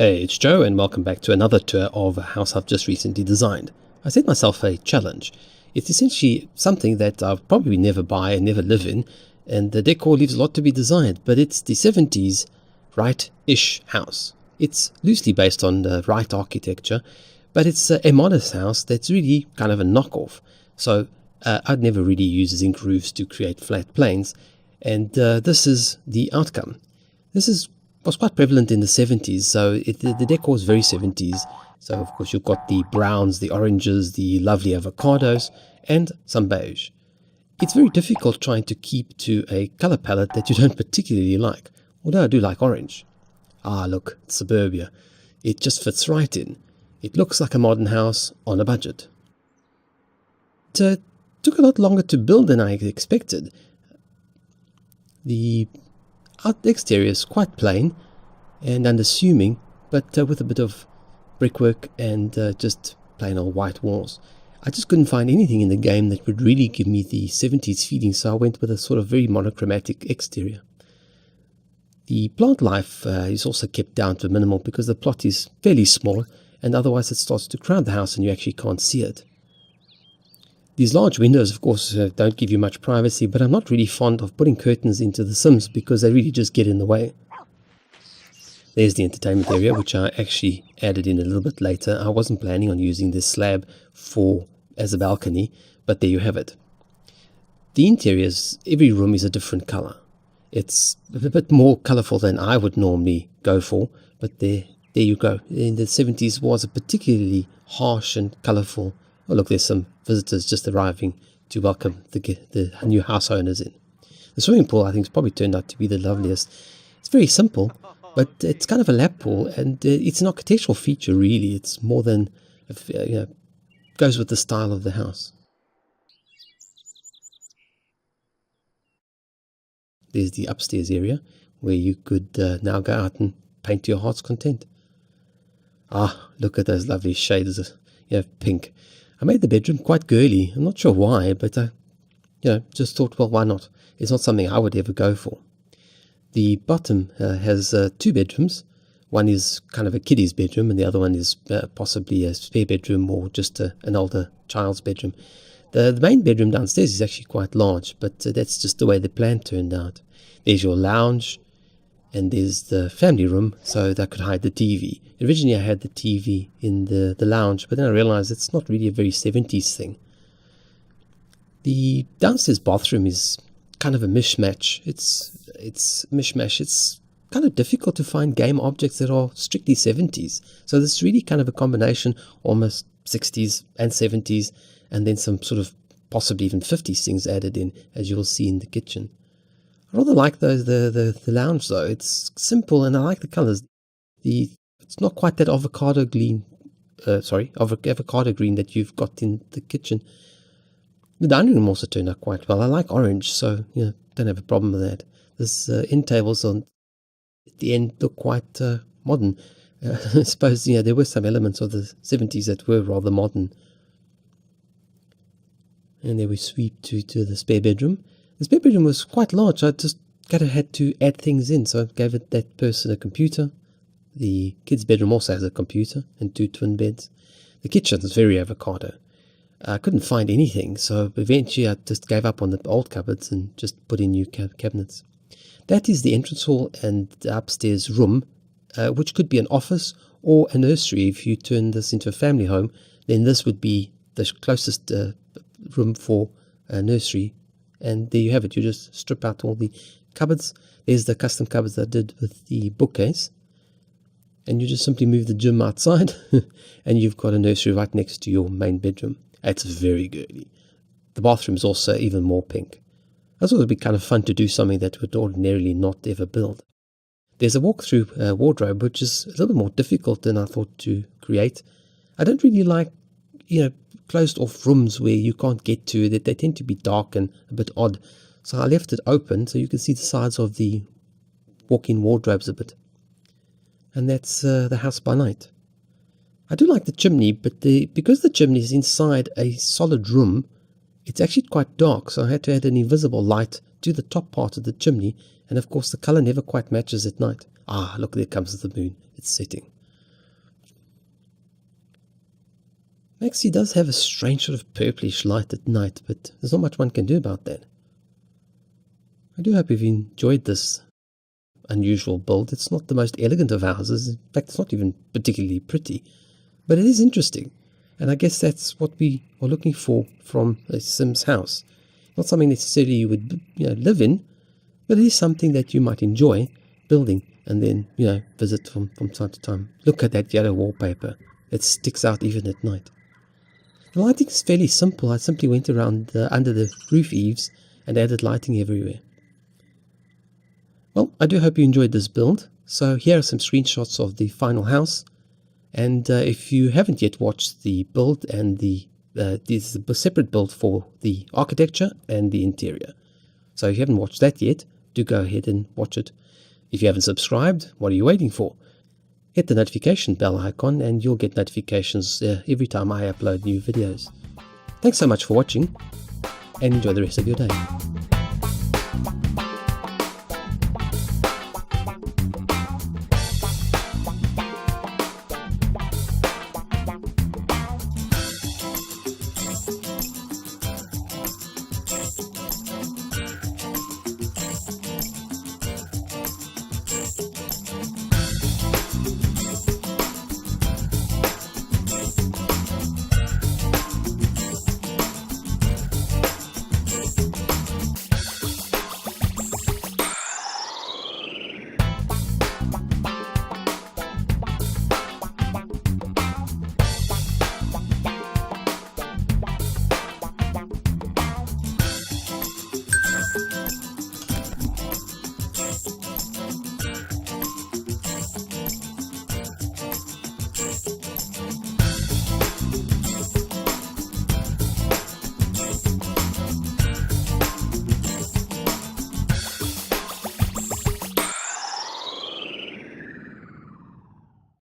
Hey, it's Joe and welcome back to another tour of a house I've just recently designed. I set myself a challenge. It's essentially something that I'll probably never buy and never live in, and the decor leaves a lot to be desired, but it's the 70s Wright-ish house. It's loosely based on the Wright architecture, but it's a modest house that's really kind of a knockoff. So I'd never really use zinc roofs to create flat planes, and this is the outcome. This was quite prevalent in the 70s, so the decor is very 70s. So of course you've got the browns, the oranges, the lovely avocados, and some beige. It's very difficult trying to keep to a color palette that you don't particularly like, although I do like orange. Ah, look, it's suburbia. It just fits right in. It looks like a modern house on a budget. It took a lot longer to build than I expected. The exterior is quite plain and unassuming, but with a bit of brickwork and just plain old white walls. I just couldn't find anything in the game that would really give me the 70s feeling, so I went with a sort of very monochromatic exterior. The plant life is also kept down to a minimal because the plot is fairly small, and otherwise it starts to crowd the house and you actually can't see it. These large windows, of course, don't give you much privacy, but I'm not really fond of putting curtains into the Sims because they really just get in the way. There's the entertainment area, which I actually added in a little bit later. I wasn't planning on using this slab as a balcony, but there you have it. The interiors, every room is a different color. It's a bit more colorful than I would normally go for, but there you go. In the 70s was a particularly harsh and colorful. Oh look, there's some visitors just arriving to welcome the new house owners in. The swimming pool, I think, has probably turned out to be the loveliest. It's very simple, but it's kind of a lap pool, and it's an architectural feature, really. It's more than, goes with the style of the house. There's the upstairs area, where you could now go out and paint to your heart's content. Ah, look at those lovely shades of pink. I made the bedroom quite girly. I'm not sure why, but I just thought, well, why not? It's not something I would ever go for. The bottom has 2 bedrooms. One is kind of a kiddie's bedroom, and the other one is possibly a spare bedroom or just an older child's bedroom. The main bedroom downstairs is actually quite large, but that's just the way the plan turned out. There's your lounge, and there's the family room, so that could hide the TV. Originally I had the TV in the lounge, but then I realized it's not really a very 70s thing. The downstairs bathroom is kind of a mishmash. It's mishmash. It's kind of difficult to find game objects that are strictly 70s. So this is really kind of a combination, almost 60s and 70s, and then some sort of possibly even 50s things added in, as you'll see in the kitchen. I rather like the lounge though. It's simple and I like the colors. It's not quite that avocado green that you've got in the kitchen. The dining room also turned out quite well. I like orange, so don't have a problem with that. This end tables at the end look quite modern. I suppose there were some elements of the 70s that were rather modern. And there we sweep to the spare bedroom. The spare bedroom was quite large. I just kind of had to add things in, so I gave that person a computer. The kids' bedroom also has a computer and 2 twin beds. The kitchen is very avocado. I couldn't find anything, so eventually I just gave up on the old cupboards and just put in new cabinets. That is the entrance hall and the upstairs room, which could be an office or a nursery. If you turn this into a family home, then this would be the closest room for a nursery. And there you have it. You just strip out all the cupboards. There's the custom cupboards I did with the bookcase. And you just simply move the gym outside and you've got a nursery right next to your main bedroom. It's very girly. The bathroom is also even more pink. I thought it would be kind of fun to do something that would ordinarily not ever build. There's a walk-through wardrobe, which is a little bit more difficult than I thought to create. I don't really like, closed-off rooms where you can't get to. They tend to be dark and a bit odd. So I left it open so you can see the sides of the walk-in wardrobes a bit. And that's the house by night. I do like the chimney, but because the chimney is inside a solid room, it's actually quite dark, so I had to add an invisible light to the top part of the chimney, and of course the color never quite matches at night. Ah, look, there comes the moon. It's setting. Maxi does have a strange sort of purplish light at night, but there's not much one can do about that. I do hope you've enjoyed this unusual build. It's not the most elegant of houses. In fact, it's not even particularly pretty, but it is interesting. And I guess that's what we are looking for from a Sims house. Not something necessarily you would live in, but it is something that you might enjoy building and then visit from time to time. Look at that yellow wallpaper. It sticks out even at night. The lighting is fairly simple. I simply went around under the roof eaves and added lighting everywhere. Well, I do hope you enjoyed this build. So here are some screenshots of the final house. And if you haven't yet watched the build, and this is a separate build for the architecture and the interior. So if you haven't watched that yet, do go ahead and watch it. If you haven't subscribed, what are you waiting for? Hit the notification bell icon and you'll get notifications every time I upload new videos. Thanks so much for watching and enjoy the rest of your day.